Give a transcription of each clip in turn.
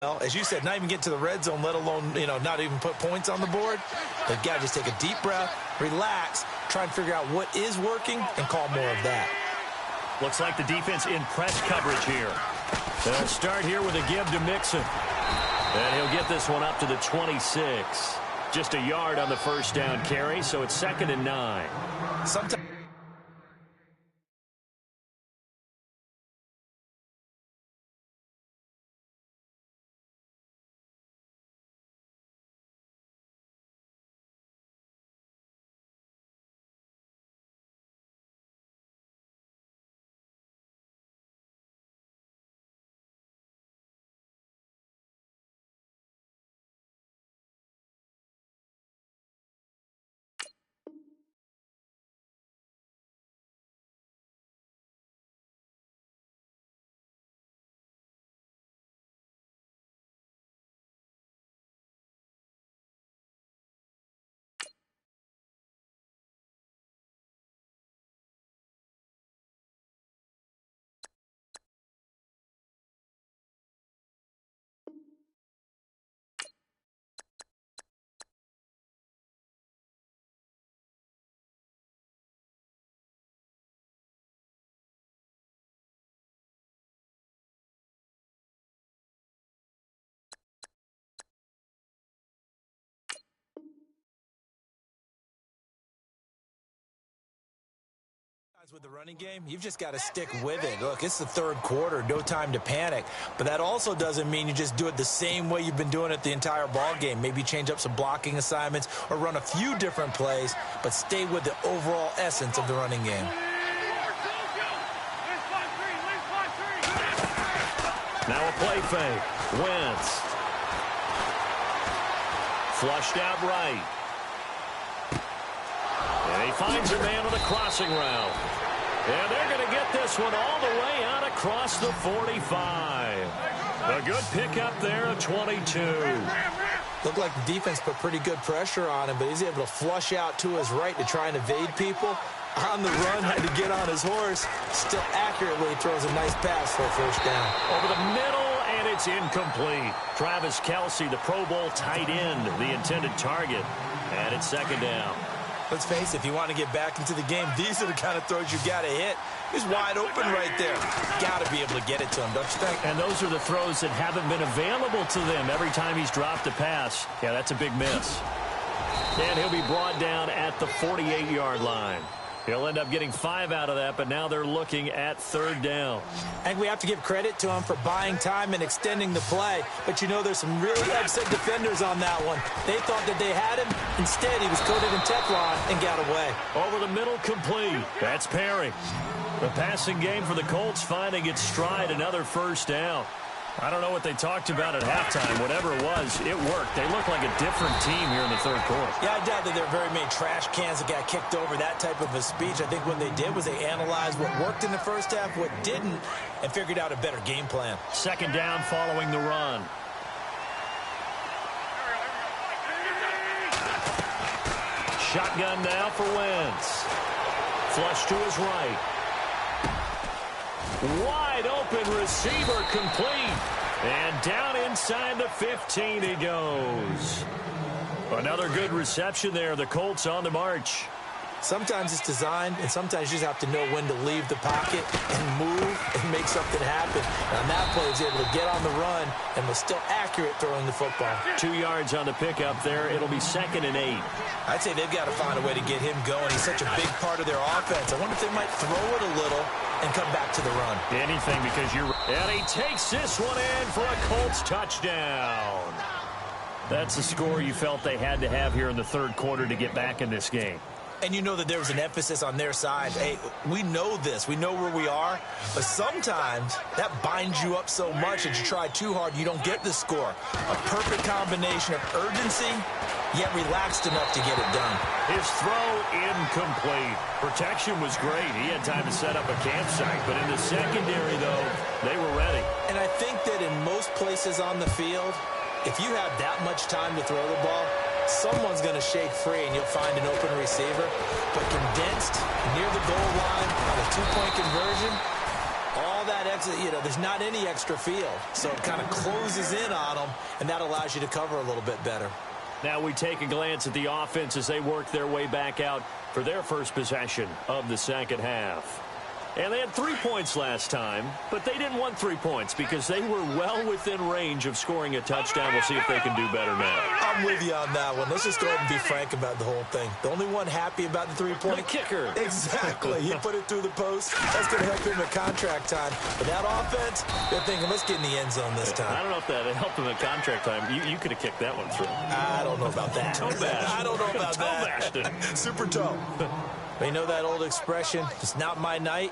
Well, as you said, not even get to the red zone, let alone, not even put points on the board. They've got to just take a deep breath, relax, try and figure out what is working, and call more of that. Looks like the defense in press coverage here. They'll start here with a give to Mixon. And he'll get this one up to the 26. Just a yard on the first down carry, so it's 2nd and 9. Sometimes with the running game, you've just got to stick with it. Look, it's the third quarter, no time to panic. But that also doesn't mean you just do it the same way you've been doing it the entire ball game. Maybe change up some blocking assignments or run a few different plays, but stay with the overall essence of the running game. Now a play fake. Wentz. Flushed out right. And he finds a man on the crossing route. And they're going to get this one all the way out across the 45. A good pickup there of 22. Looked like the defense put pretty good pressure on him, but he's able to flush out to his right to try and evade people. On the run, had to get on his horse. Still accurately throws a nice pass for a first down. Over the middle, and it's incomplete. Travis Kelce, the Pro Bowl tight end, the intended target. And it's 2nd down. Let's face it, if you want to get back into the game, these are the kind of throws you got to hit. He's wide open right there. Got to be able to get it to him, don't you think? And those are the throws that haven't been available to them every time he's dropped a pass. Yeah, that's a big miss. And he'll be brought down at the 48-yard line. He'll end up getting 5 out of that, but now they're looking at 3rd down. And we have to give credit to him for buying time and extending the play. But there's some really upset defenders on that one. They thought that they had him. Instead, he was coated in Teflon and got away. Over the middle, complete. That's Perry. The passing game for the Colts finding its stride, another first down. I don't know what they talked about at halftime. Whatever it was, it worked. They look like a different team here in the third quarter. Yeah, I doubt that there are very many trash cans that got kicked over, that type of a speech. I think what they did was they analyzed what worked in the first half, what didn't, and figured out a better game plan. 2nd down following the run. Shotgun now for Wentz. Flush to his right. Wide open receiver complete. And down inside the 15 he goes. Another good reception there. The Colts on the march. Sometimes it's designed, and sometimes you just have to know when to leave the pocket and move and make something happen. And on that play, he was able to get on the run and was still accurate throwing the football. 2 yards on the pickup there. It'll be 2nd and 8. I'd say they've got to find a way to get him going. He's such a big part of their offense. I wonder if they might throw it a little and come back to the run. Anything, because you're... And he takes this one in for a Colts touchdown. That's the score you felt they had to have here in the third quarter to get back in this game. And you know that there was an emphasis on their side. Hey, we know this. We know where we are. But sometimes that binds you up so much that you try too hard, you don't get the score. A perfect combination of urgency, yet relaxed enough to get it done. His throw incomplete. Protection was great. He had time to set up a campsite. But in the secondary, though, they were ready. And I think that in most places on the field, if you have that much time to throw the ball, someone's going to shake free and you'll find an open receiver. But condensed, near the goal line on a 2-point conversion, all that exit, there's not any extra field. So it kind of closes in on them, and that allows you to cover a little bit better. Now we take a glance at the offense as they work their way back out for their first possession of the second half. And they had 3 points last time, but they didn't want 3 points because they were well within range of scoring a touchdown. We'll see if they can do better now. I'm with you on that one. Let's just go ahead and be frank about the whole thing. The only one happy about the 3-point... The kicker. Exactly. He put it through the post. That's going to help him at contract time. But that offense, they're thinking, let's get in the end zone this time. I don't know if that helped him at contract time. You could have kicked that one through. I don't know about that. Toe bash. I don't know about that. Toe bashed it. Super toe. You know that old expression, it's not my night?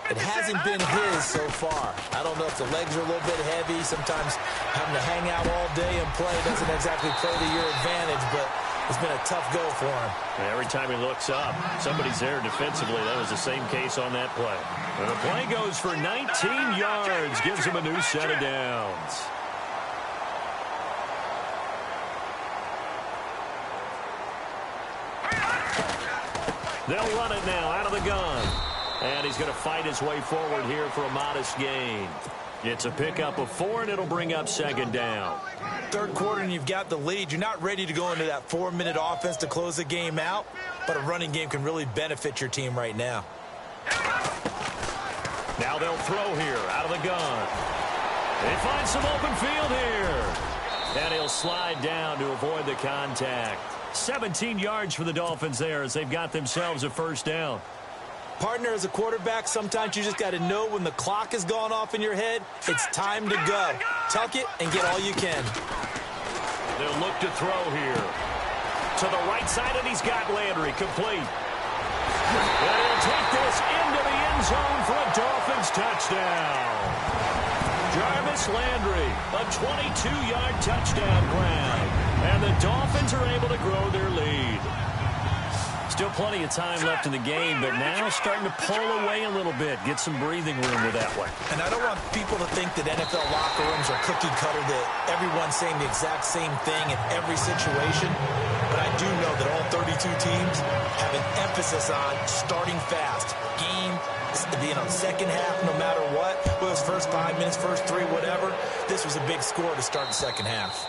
It hasn't been his so far. I don't know if the legs are a little bit heavy. Sometimes having to hang out all day and play doesn't exactly play to your advantage, but it's been a tough go for him. And every time he looks up, somebody's there defensively. That was the same case on that play. And the play goes for 19 yards, gives him a new set of downs. They'll run it now out of the gun. And he's going to fight his way forward here for a modest gain. It's a pickup of 4, and it'll bring up second down. Third quarter, and you've got the lead. You're not ready to go into that 4-minute offense to close the game out, but a running game can really benefit your team right now. Now they'll throw here out of the gun. They find some open field here. And he'll slide down to avoid the contact. 17 yards for the Dolphins there as they've got themselves a first down. Partner, as a quarterback, sometimes you just got to know when the clock has gone off in your head, it's time to go. Tuck it and get all you can. They'll look to throw here. To the right side, and he's got Landry complete. And he'll take this into the end zone for a Dolphins touchdown. Jarvis Landry, a 22-yard touchdown grab. And the Dolphins are able to grow their lead. Still plenty of time left in the game, but now starting to pull away a little bit. Get some breathing room with that one. And I don't want people to think that NFL locker rooms are cookie cutter, that everyone's saying the exact same thing in every situation. But I do know that all 32 teams have an emphasis on starting fast. Second half, no matter what. Whether it's first 5 minutes, first 3, whatever. This was a big score to start the second half.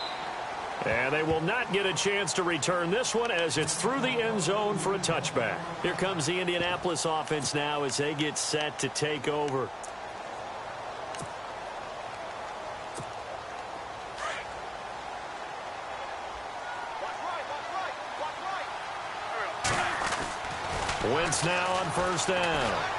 And they will not get a chance to return this one as it's through the end zone for a touchback. Here comes the Indianapolis offense now as they get set to take over. Wentz now on first down.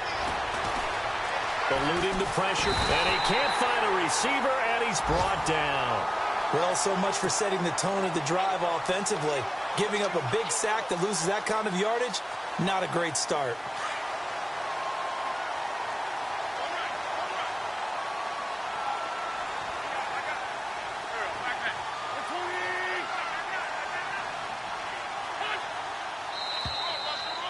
Eluding the pressure, and he can't find a receiver, and he's brought down. Well, so much for setting the tone of the drive offensively. Giving up a big sack that loses that kind of yardage, not a great start.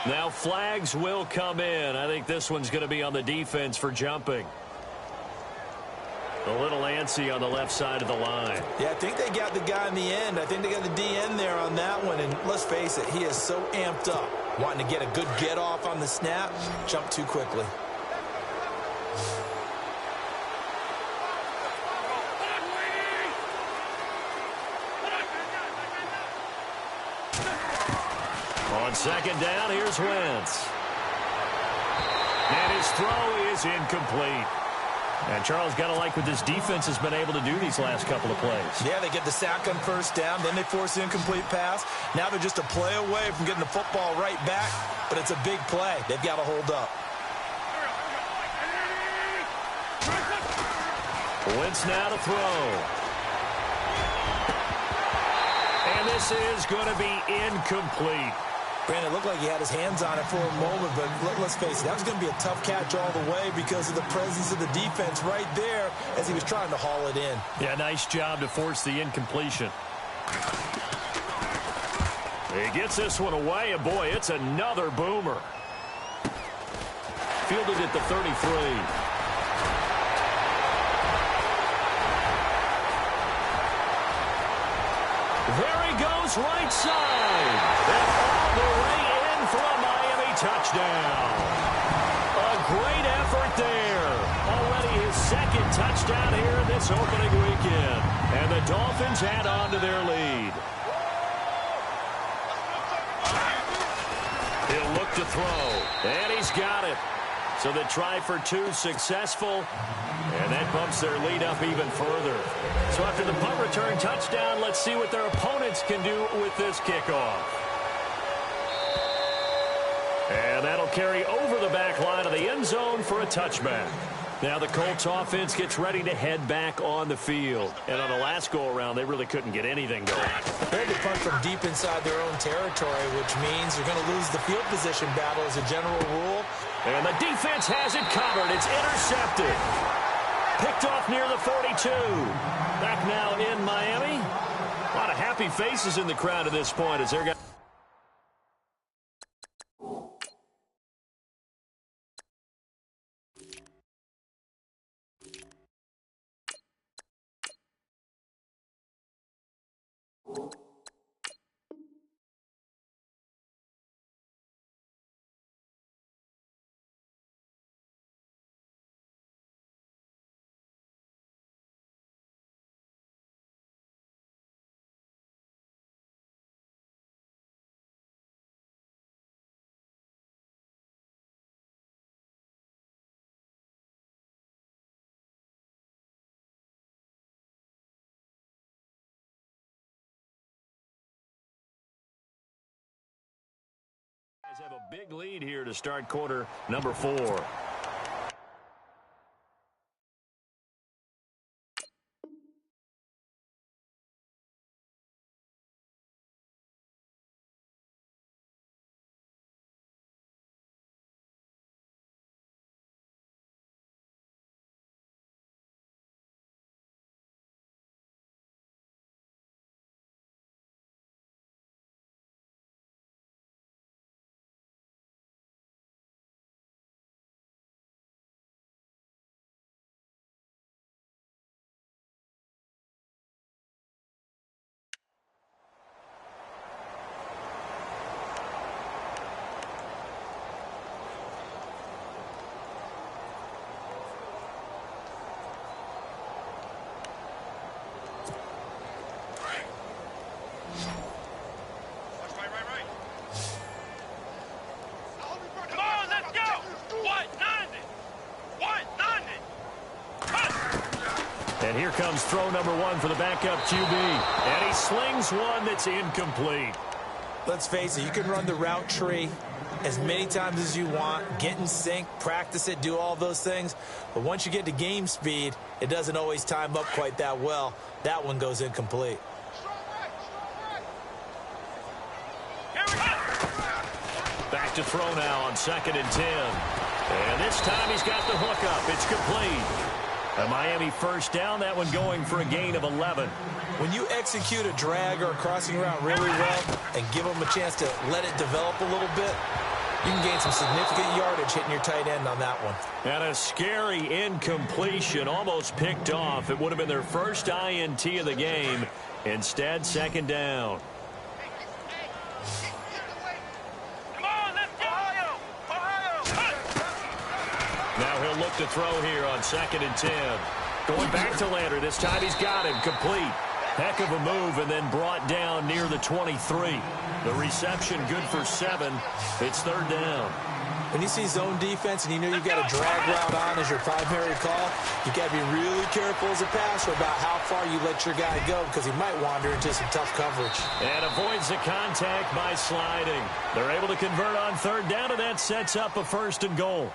Now flags will come in. I think this one's going to be on the defense for jumping. A little antsy on the left side of the line. Yeah, I think they got the guy in the end. I think they got the DN there on that one. And let's face it, he is so amped up. Wanting to get a good get off on the snap. Jump too quickly. On second down, here's Wentz. And his throw is incomplete. And Charles, got to like what this defense has been able to do these last couple of plays. Yeah, they get the sack on first down, then they force the incomplete pass. Now they're just a play away from getting the football right back, but it's a big play. They've got to hold up. Wentz now to throw. And this is going to be incomplete. Brandon, it looked like he had his hands on it for a moment, but let's face it, that was going to be a tough catch all the way because of the presence of the defense right there as he was trying to haul it in. Yeah, nice job to force the incompletion. He gets this one away, and boy, it's another boomer. Fielded at the 33. There he goes, right side. And all the way in for a Miami touchdown. A great effort there. Already second touchdown here this opening weekend. And the Dolphins add on to their lead. He'll look to throw, and he's got it. So the try for two successful, and that bumps their lead up even further. So after the punt return touchdown, let's see what their opponents can do with this kickoff. And that'll carry over the back line of the end zone for a touchback. Now the Colts offense gets ready to head back on the field. And on the last go-around, they really couldn't get anything going. They had to punt from deep inside their own territory, which means you're going to lose the field position battle as a general rule. And the defense has it covered. It's intercepted. Picked off near the 42. Back now in Miami. A lot of happy faces in the crowd at this point as they're got. Have a big lead here to start quarter number 4. And here comes throw number 1 for the backup QB. And he slings one that's incomplete. Let's face it, you can run the route tree as many times as you want, get in sync, practice it, do all those things. But once you get to game speed, it doesn't always time up quite that well. That one goes incomplete. Back to throw now on 2nd and 10. And this time he's got the hook up. It's complete. A Miami first down, that one going for a gain of 11. When you execute a drag or a crossing route really well and give them a chance to let it develop a little bit, you can gain some significant yardage hitting your tight end on that one. And a scary incompletion, almost picked off. It would have been their first INT of the game. Instead, 2nd down. Now he'll look to throw here on 2nd and 10. Going back to Lander. This time he's got him complete. Heck of a move and then brought down near the 23. The reception good for 7. It's 3rd down. When you see zone defense and you know you've got a drag route on as your primary call, you got to be really careful as a passer about how far you let your guy go because he might wander into some tough coverage. And avoids the contact by sliding. They're able to convert on 3rd down, and that sets up a 1st and goal.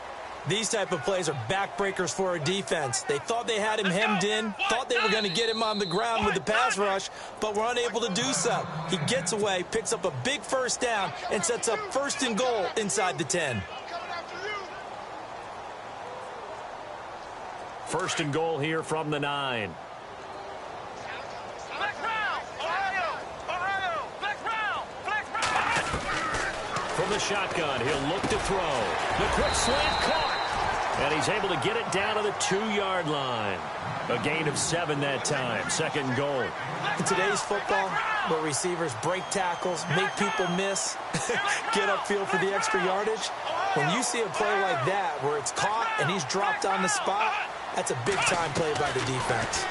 These type of plays are backbreakers for a defense. They thought they had him hemmed in, thought they were going to get him on the ground with the pass rush, but were unable to do so. He gets away, picks up a big 1st down, and sets up 1st and goal inside the 10. 1st and goal here from the 9. From the shotgun, he'll look to throw. The quick slant caught. And he's able to get it down to the 2-yard line. A gain of 7 that time. 2nd and goal. In today's football, where receivers break tackles, make people miss, get upfield for the extra yardage, when you see a play like that where it's caught and he's dropped on the spot, That's a big-time play by the defense.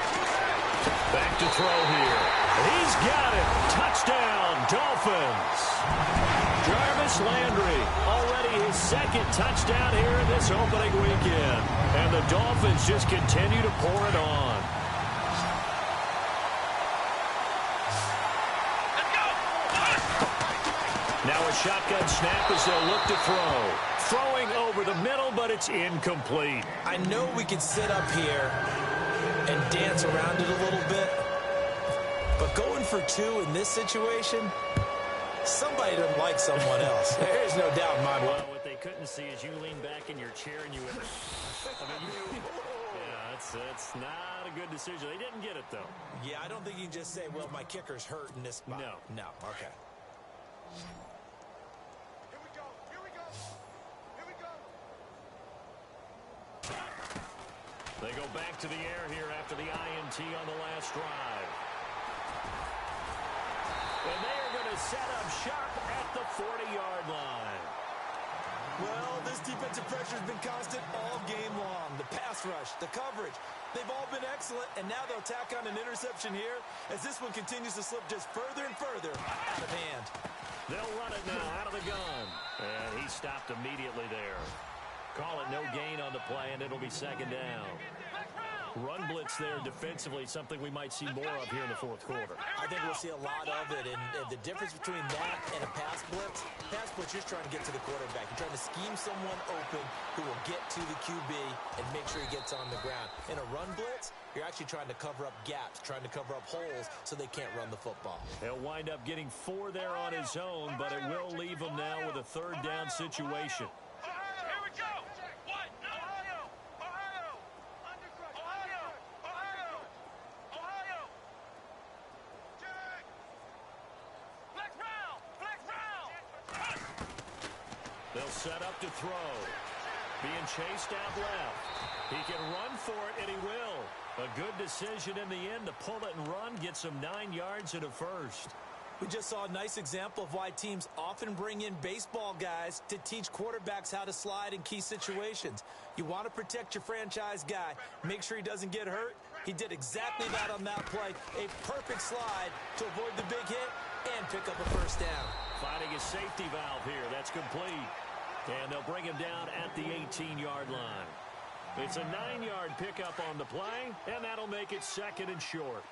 Back to throw here. He's got it. Touchdown, Dolphins. Jarvis Landry, already his second touchdown here in this opening weekend. And the Dolphins just continue to pour it on. Now a shotgun snap as they'll look to throw. Throwing over the middle, but it's incomplete. I know we can sit up here and dance around it a little bit, but going for two in this situation, somebody doesn't like someone else. There's no doubt in my mind. Well, what they couldn't see is you lean back in your chair and you went, yeah, it's not a good decision. They didn't get it, though. Yeah, I don't think you can just say, well, my kicker's hurt in this spot. No, okay. They go back to the air here after the INT on the last drive. And they are going to set up sharp at the 40-yard line. Well, this defensive pressure has been constant all game long. The pass rush, the coverage, they've all been excellent, and now they'll tack on an interception here as this one continues to slip just further and further out of hand. They'll run it now out of the gun. And he stopped immediately there. Call it no gain on the play, and it'll be second down. Run blitz there defensively, something we might see more of here in the fourth quarter. I think we'll see a lot of it, and the difference between that and a pass blitz, you're trying to get to the quarterback. You're trying to scheme someone open who will get to the QB and make sure he gets on the ground. In a run blitz, you're actually trying to cover up gaps, trying to cover up holes so they can't run the football. He'll wind up getting 4 there on his own, but it will leave him now with a third down situation. They'll set up to throw. Being chased out left. He can run for it, and he will. A good decision in the end to pull it and run, get some 9 yards and a first. We just saw a nice example of why teams often bring in baseball guys to teach quarterbacks how to slide in key situations. You want to protect your franchise guy. Make sure he doesn't get hurt. He did exactly that on that play. A perfect slide to avoid the big hit and pick up a first down. Finding a safety valve here. That's complete. And they'll bring him down at the 18-yard line. It's a 9-yard pickup on the play, and that'll make it second and short.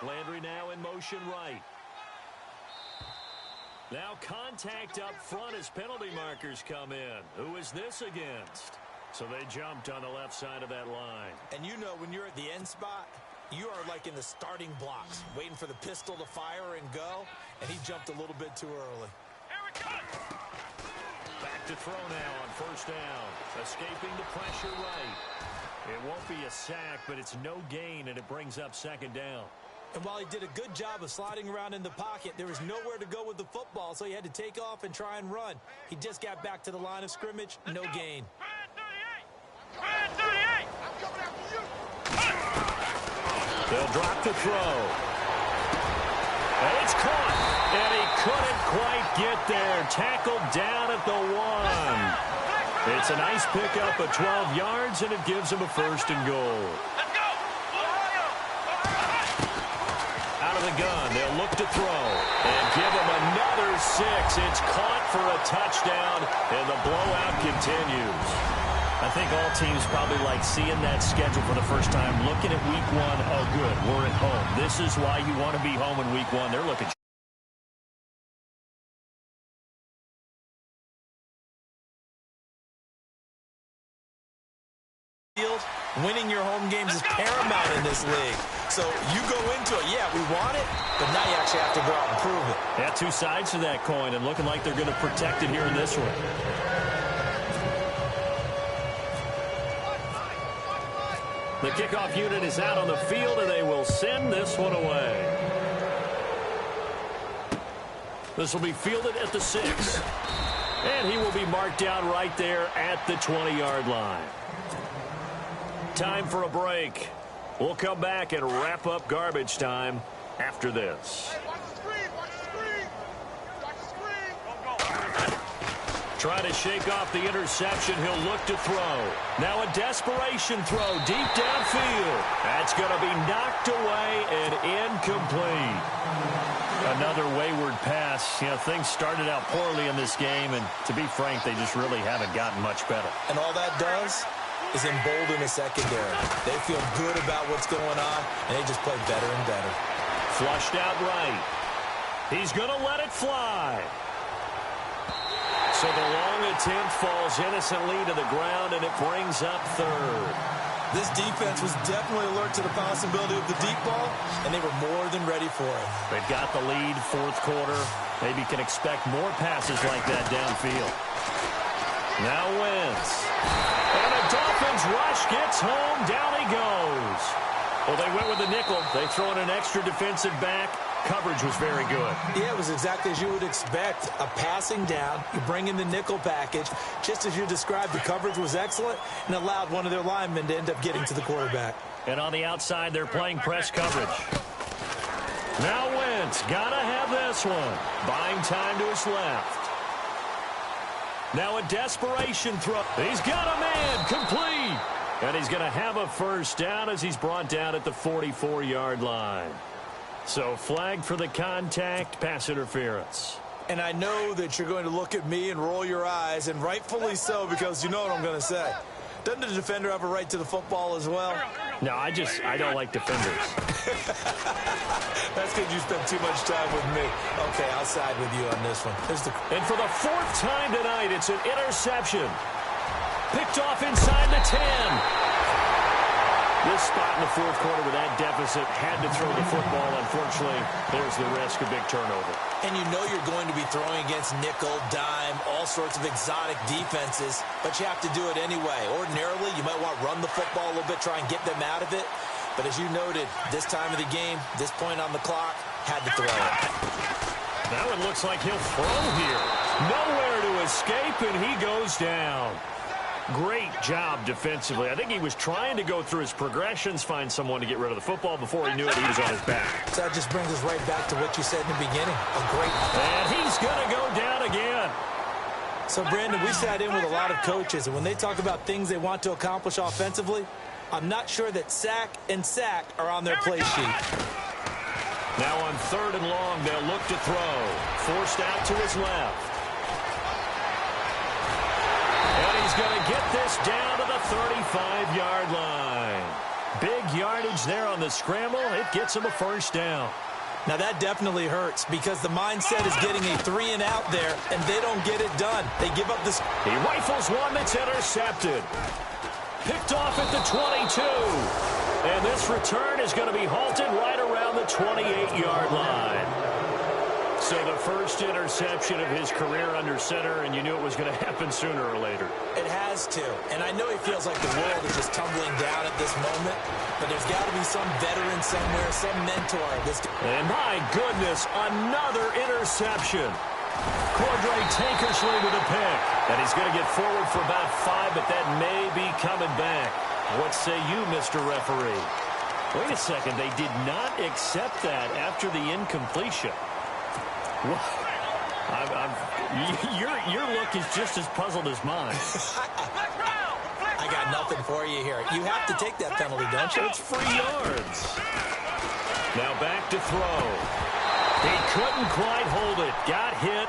Landry now in motion right. Now contact up front as penalty markers come in. Who is this against? So they jumped on the left side of that line. And you know when you're at the end spot, you are like in the starting blocks, waiting for the pistol to fire and go, and he jumped a little bit too early. Back to throw now on first down. Escaping the pressure right. It won't be a sack, but it's no gain, and it brings up second down. And while he did a good job of sliding around in the pocket, there was nowhere to go with the football, so he had to take off and try and run. He just got back to the line of scrimmage, no gain. They'll drop the throw. And it's caught. And he couldn't quite get there. Tackled down at the 1. It's a nice pickup of 12 yards, and it gives him a first and goal. Out of the gun, they'll look to throw. And give him another 6. It's caught for a touchdown, and the blowout continues. I think all teams probably like seeing that schedule for the first time, looking at week 1. Oh, good, we're at home. This is why you want to be home in week 1. They're looking. Winning your home games is paramount in this league. So you go into it, yeah, we want it, but now you actually have to go out and prove it. Yeah, 2 sides to that coin, and looking like they're going to protect it here in this one. The kickoff unit is out on the field, and they will send this one away. This will be fielded at the 6. And he will be marked down right there at the 20-yard line. Time for a break. We'll come back and wrap up garbage time after this. Trying to shake off the interception. He'll look to throw. Now a desperation throw deep downfield. That's going to be knocked away and incomplete. Another wayward pass. You know, things started out poorly in this game, and to be frank, they just really haven't gotten much better. And all that does is embolden the secondary. They feel good about what's going on, and they just play better and better. Flushed out right. He's going to let it fly. So the long attempt falls innocently to the ground, and it brings up third. This defense was definitely alert to the possibility of the deep ball, and they were more than ready for it. They've got the lead, fourth quarter. Maybe can expect more passes like that downfield. Now Wentz. And a Dolphins rush gets home. Down he goes. Well, they went with the nickel. They throw in an extra defensive back. Coverage was very good. Yeah, it was exactly as you would expect. A passing down. You bring in the nickel package. Just as you described, the coverage was excellent and allowed one of their linemen to end up getting to the quarterback. And on the outside, they're playing press coverage. Now Wentz. Gotta have this one. Buying time to his left. Now a desperation throw. He's got a man. Complete. And he's going to have a first down as he's brought down at the 44-yard line. So flagged for the contact, pass interference. And I know that you're going to look at me and roll your eyes, and rightfully so, because you know what I'm going to say. Doesn't the defender have a right to the football as well? No, I don't like defenders. That's because you spend too much time with me. Okay, I'll side with you on this one. And for the fourth time tonight, it's an interception. Picked off inside the 10. This spot in the fourth quarter with that deficit, had to throw the football. Unfortunately, there's the risk of big turnover. And you know you're going to be throwing against nickel, dime, all sorts of exotic defenses, but you have to do it anyway. Ordinarily, you might want to run the football a little bit, try and get them out of it. But as you noted, this time of the game, this point on the clock, had to throw it. Now it looks like he'll throw here. Nowhere to escape, and he goes down. Great job defensively. I think he was trying to go through his progressions, find someone to get rid of the football. Before he knew it, he was on his back. So that just brings us right back to what you said in the beginning. A great... And he's going to go down again. So, Brandon, we sat in with a lot of coaches, and when they talk about things they want to accomplish offensively, I'm not sure that sack and sack are on their play sheet. Now on third and long, they'll look to throw. Forced out to his left. And he's going to get this down to the 35-yard line. Big yardage there on the scramble. It gets him a first down. Now that definitely hurts because the mindset is getting a 3-and-out there, and they don't get it done. They give up this. He rifles one that's intercepted. Picked off at the 22. And this return is going to be halted right around the 28-yard line. So the first interception of his career under center, and you knew it was going to happen sooner or later. It has to. And I know he feels like the world is just tumbling down at this moment, but there's got to be some veteran somewhere, some mentor. And my goodness, another interception. Cordray Tankersley with a pick. And he's going to get forward for about 5, but that may be coming back. What say you, Mr. Referee? Wait a second. They did not accept that after the incompletion. Your look is just as puzzled as mine. I got nothing for you here. You have to take that penalty, don't you? It's free yards. Now back to throw. He couldn't quite hold it. Got hit.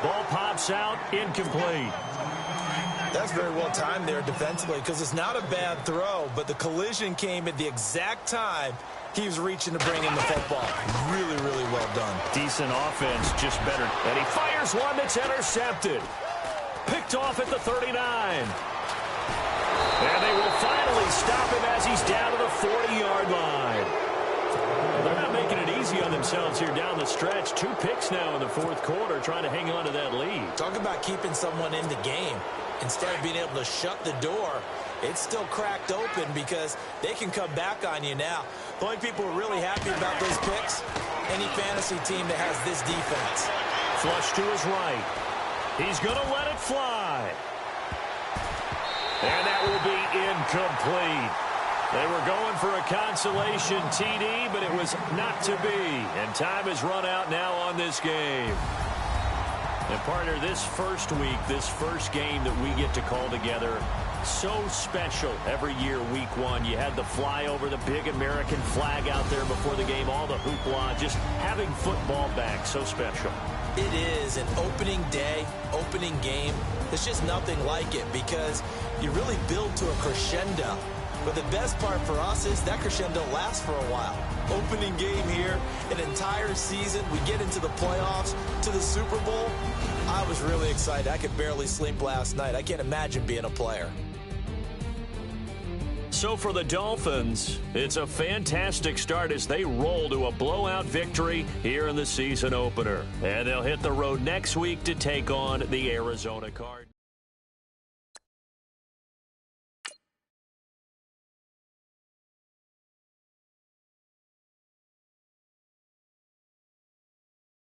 Ball pops out. Incomplete. That's very well timed there defensively because it's not a bad throw, but the collision came at the exact time he was reaching to bring in the football. Really, really well done. Decent offense, just better. And he fires one that's intercepted. Picked off at the 39. And they will finally stop him as he's down to the 40-yard line. They're not making it easy on themselves here down the stretch. 2 picks now in the fourth quarter trying to hang on to that lead. Talk about keeping someone in the game. Instead of being able to shut the door, it's still cracked open because they can come back on you now. The only people who are really happy about those picks, any fantasy team that has this defense. Flush to his right. He's going to let it fly. And that will be incomplete. They were going for a consolation TD, but it was not to be. And time has run out now on this game. And partner, this first week, this first game that we get to call together, so special every year, week one. You had the flyover, the big American flag out there before the game, all the hoopla, just having football back, so special. It is an opening day, opening game. There's just nothing like it because you really build to a crescendo. But the best part for us is that crescendo lasts for a while. Opening game here, an entire season. We get into the playoffs, to the Super Bowl. I was really excited. I could barely sleep last night. I can't imagine being a player. So for the Dolphins, it's a fantastic start as they roll to a blowout victory here in the season opener. And they'll hit the road next week to take on the Arizona Cardinals.